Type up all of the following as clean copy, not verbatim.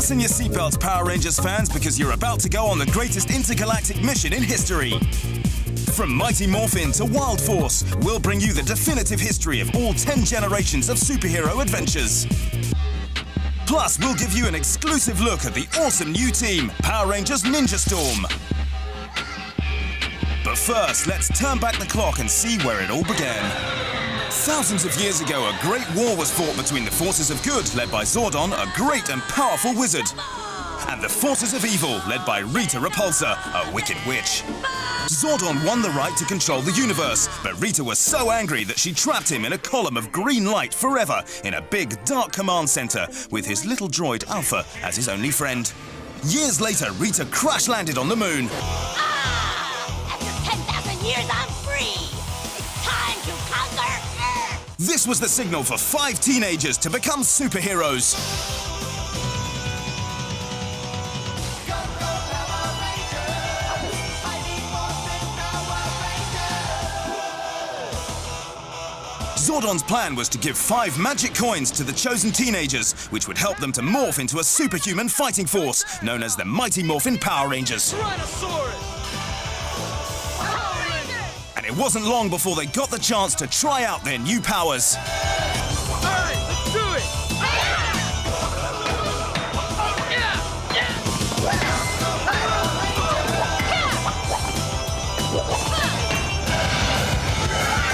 Fasten your seatbelts, Power Rangers fans, because you're about to go on the greatest intergalactic mission in history. From Mighty Morphin to Wild Force, we'll bring you the definitive history of all 10 generations of superhero adventures. Plus, we'll give you an exclusive look at the awesome new team, Power Rangers Ninja Storm. But first, let's turn back the clock and see where it all began. Thousands of years ago, a great war was fought between the forces of good, led by Zordon, a great and powerful wizard, and the forces of evil, led by Rita Repulsa, a wicked witch. Zordon won the right to control the universe, but Rita was so angry that she trapped him in a column of green light forever in a big, dark command center with his little droid Alpha as his only friend. Years later, Rita crash-landed on the moon. After 10,000 years, I'm free! It's time to conquer Earth! This was the signal for 5 teenagers to become superheroes. Zordon's plan was to give 5 magic coins to the chosen teenagers, which would help them to morph into a superhuman fighting force known as the Mighty Morphin Power Rangers. And it wasn't long before they got the chance to try out their new powers. All right, let's do it!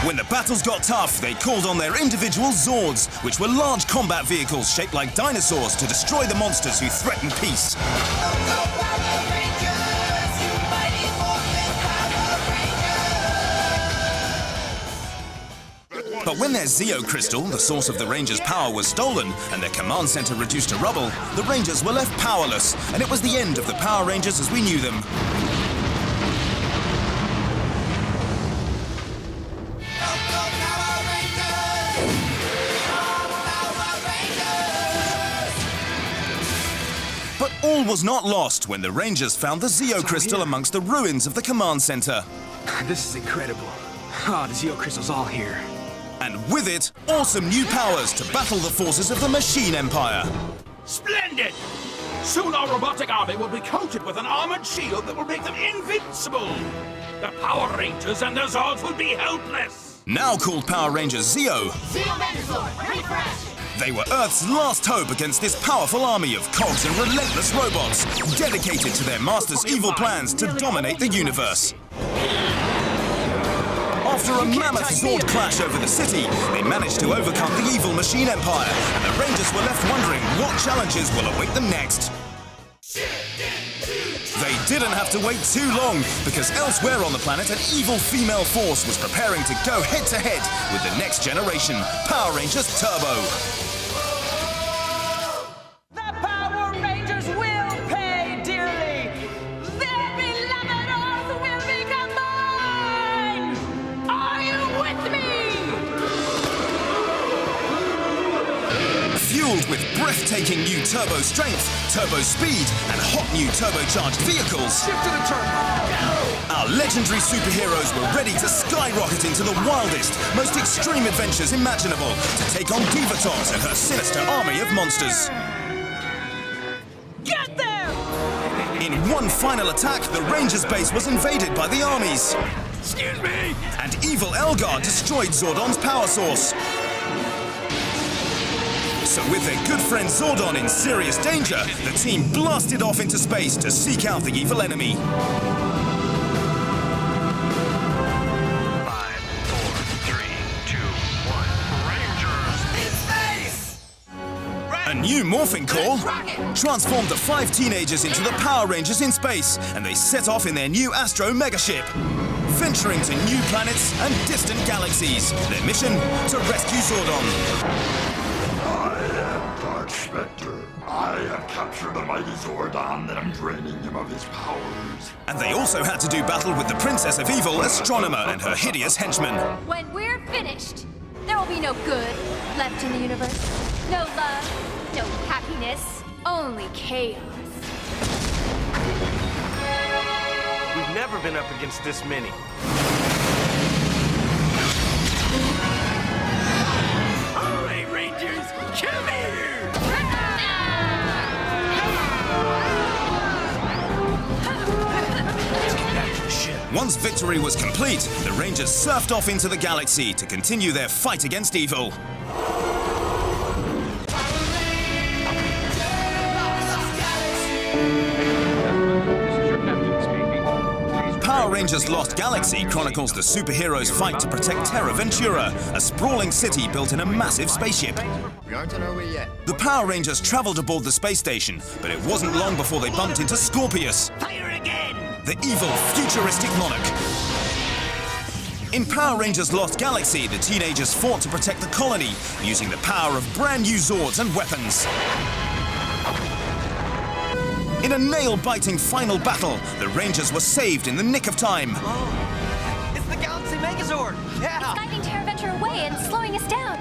When the battles got tough, they called on their individual Zords, which were large combat vehicles shaped like dinosaurs to destroy the monsters who threatened peace. But when their Zeo Crystal, the source of the Rangers' power, was stolen and their command center reduced to rubble, the Rangers were left powerless, and it was the end of the Power Rangers as we knew them. But all was not lost when the Rangers found the Zeo Crystal amongst the ruins of the command center. This is incredible. The Zeo Crystal's all here. And with it, awesome new powers to battle the forces of the Machine Empire. Splendid! Soon our robotic army will be coated with an armored shield that will make them invincible. The Power Rangers and their Zords will be helpless. Now called Power Rangers Zeo, Zeo Megazord, refresh! they were Earth's last hope against this powerful army of cogs and relentless robots, dedicated to their master's evil plans to dominate the universe. After a mammoth Zord clash over the city, they managed to overcome the evil Machine Empire, and the Rangers were left wondering what challenges will await them next. They didn't have to wait too long, because elsewhere on the planet, an evil female force was preparing to go head-to-head with the next generation, Power Rangers Turbo. The Power Rangers will pay dearly! Their beloved Earth will become mine! Are you with me? Fueled with breathtaking new turbo strength, turbo speed, and hot new turbocharged vehicles, Shift to the turbo. our legendary superheroes were ready to skyrocket into the wildest, most extreme adventures imaginable to take on Divatox and her sinister army of monsters. Get them! In one final attack, the Rangers' base was invaded by the armies. Excuse me! And evil Elgar destroyed Zordon's power source. So with their good friend Zordon in serious danger, the team blasted off into space to seek out the evil enemy. 5, 4, 3, 2, 1. Rangers! A new morphing core transformed the 5 teenagers into the Power Rangers in space, and they set off in their new Astro megaship, venturing to new planets and distant galaxies. Their mission? To rescue Zordon. Dark Spectre, I have captured the mighty Zordon and I'm draining him of his powers. And they also had to do battle with the Princess of Evil, Astronomer, and her hideous henchmen. When we're finished, there will be no good left in the universe. No love, no happiness, only chaos. We've never been up against this many. All right, Rangers, come here! Once victory was complete, the Rangers surfed off into the galaxy to continue their fight against evil. Power Rangers Lost Galaxy chronicles the superheroes' fight to protect Terra Ventura, a sprawling city built in a massive spaceship. We aren't on our way yet. The Power Rangers traveled aboard the space station, but it wasn't long before they bumped into Scorpius, Fire again! the evil, futuristic monarch. In Power Rangers Lost Galaxy, the teenagers fought to protect the colony, using the power of brand new Zords and weapons. In a nail-biting final battle, the Rangers were saved in the nick of time. It's the Galaxy Megazord! Yeah! Guiding Terra Ventura away and slowing us down.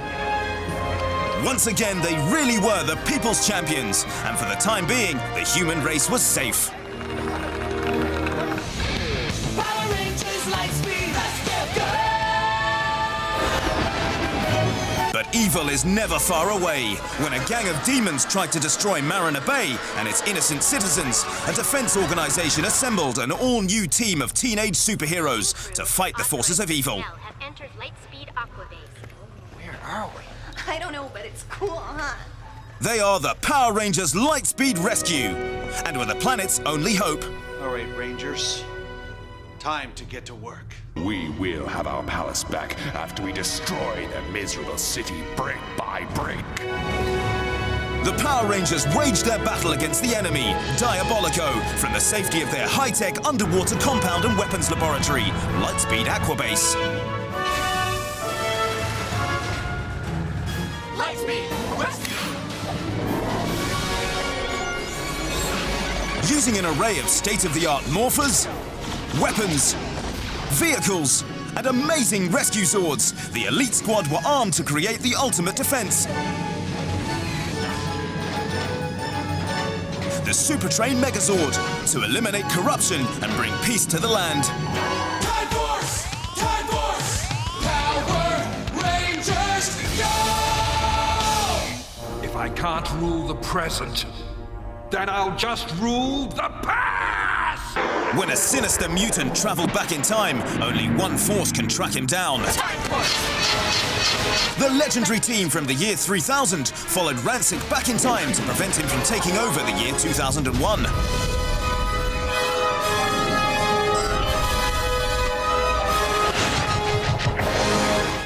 Once again, they really were the people's champions, and for the time being, the human race was safe. Power Rangers Lightspeed, let's get going! But evil is never far away. When a gang of demons tried to destroy Mariner Bay and its innocent citizens, a defense organization assembled an all-new team of teenage superheroes to fight the forces of evil. Have entered Lightspeed Aquabase. Where are we? I don't know, but it's cool, huh? They are the Power Rangers Lightspeed Rescue, and were the planet's only hope. All right, Rangers. Time to get to work. We will have our palace back after we destroy their miserable city brick by brick. The Power Rangers waged their battle against the enemy, Diabolico, from the safety of their high-tech underwater compound and weapons laboratory, Lightspeed Aquabase. Lightspeed, rescue! Using an array of state-of-the-art morphers, weapons, vehicles, and amazing rescue Zords, the elite squad were armed to create the ultimate defense. The Super Train Megazord, to eliminate corruption and bring peace to the land. Time Force! Time Force! Power Rangers, go! If I can't rule the present, then I'll just rule the past! When a sinister mutant traveled back in time, only one force can track him down. The legendary team from the year 3000 followed Ransik back in time to prevent him from taking over the year 2001.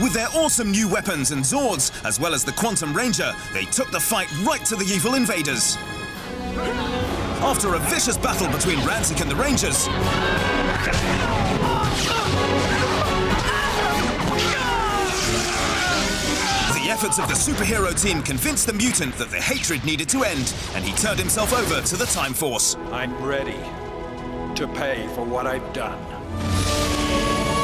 With their awesome new weapons and Zords, as well as the Quantum Ranger, they took the fight right to the evil invaders. After a vicious battle between Ransik and the Rangers, the efforts of the superhero team convinced the mutant that the hatred needed to end, and he turned himself over to the Time Force. I'm ready to pay for what I've done.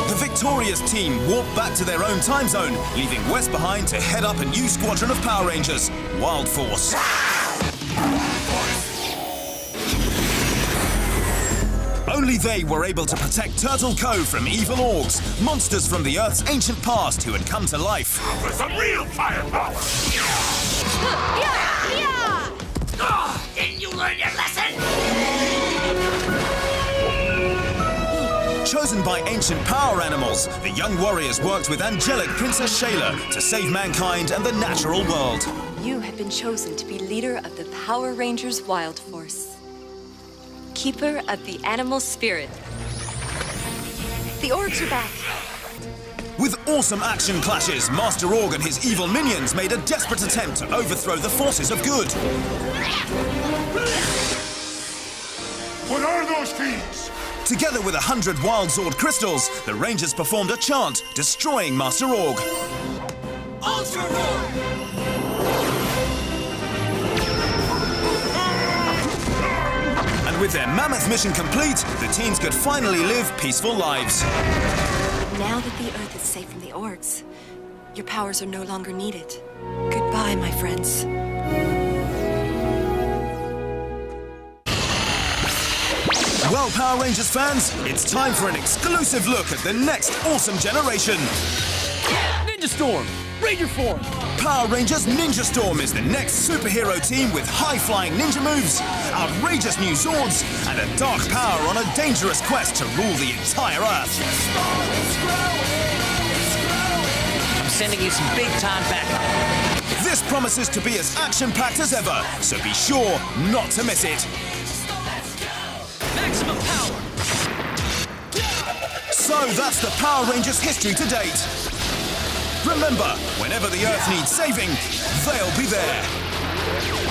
The victorious team warped back to their own time zone, leaving West behind to head up a new squadron of Power Rangers, Wild Force. Only they were able to protect Turtle Cove from evil orcs, monsters from the Earth's ancient past who had come to life. For some real firepower! Didn't you learn your lesson? Chosen by ancient power animals, the young warriors worked with angelic Princess Shayla to save mankind and the natural world. You have been chosen to be leader of the Power Rangers Wild Force. Keeper of the animal spirit. The orcs are back. With awesome action clashes, Master Org and his evil minions made a desperate attempt to overthrow the forces of good. What are those things? Together with 100 Wild Zord crystals, the Rangers performed a chant, destroying Master Org. Ultra Roar! And with their mammoth mission complete, the teens could finally live peaceful lives. Now that the Earth is safe from the orcs, your powers are no longer needed. Goodbye, my friends. Well, Power Rangers fans, it's time for an exclusive look at the next awesome generation. Ninja Storm! Ranger form! Power Rangers Ninja Storm is the next superhero team with high-flying ninja moves, outrageous new Zords, and a dark power on a dangerous quest to rule the entire Earth. I'm sending you some big-time backup. This promises to be as action-packed as ever, so be sure not to miss it. Maximum power! So that's the Power Rangers history to date. Remember, whenever the Earth needs saving, they'll be there.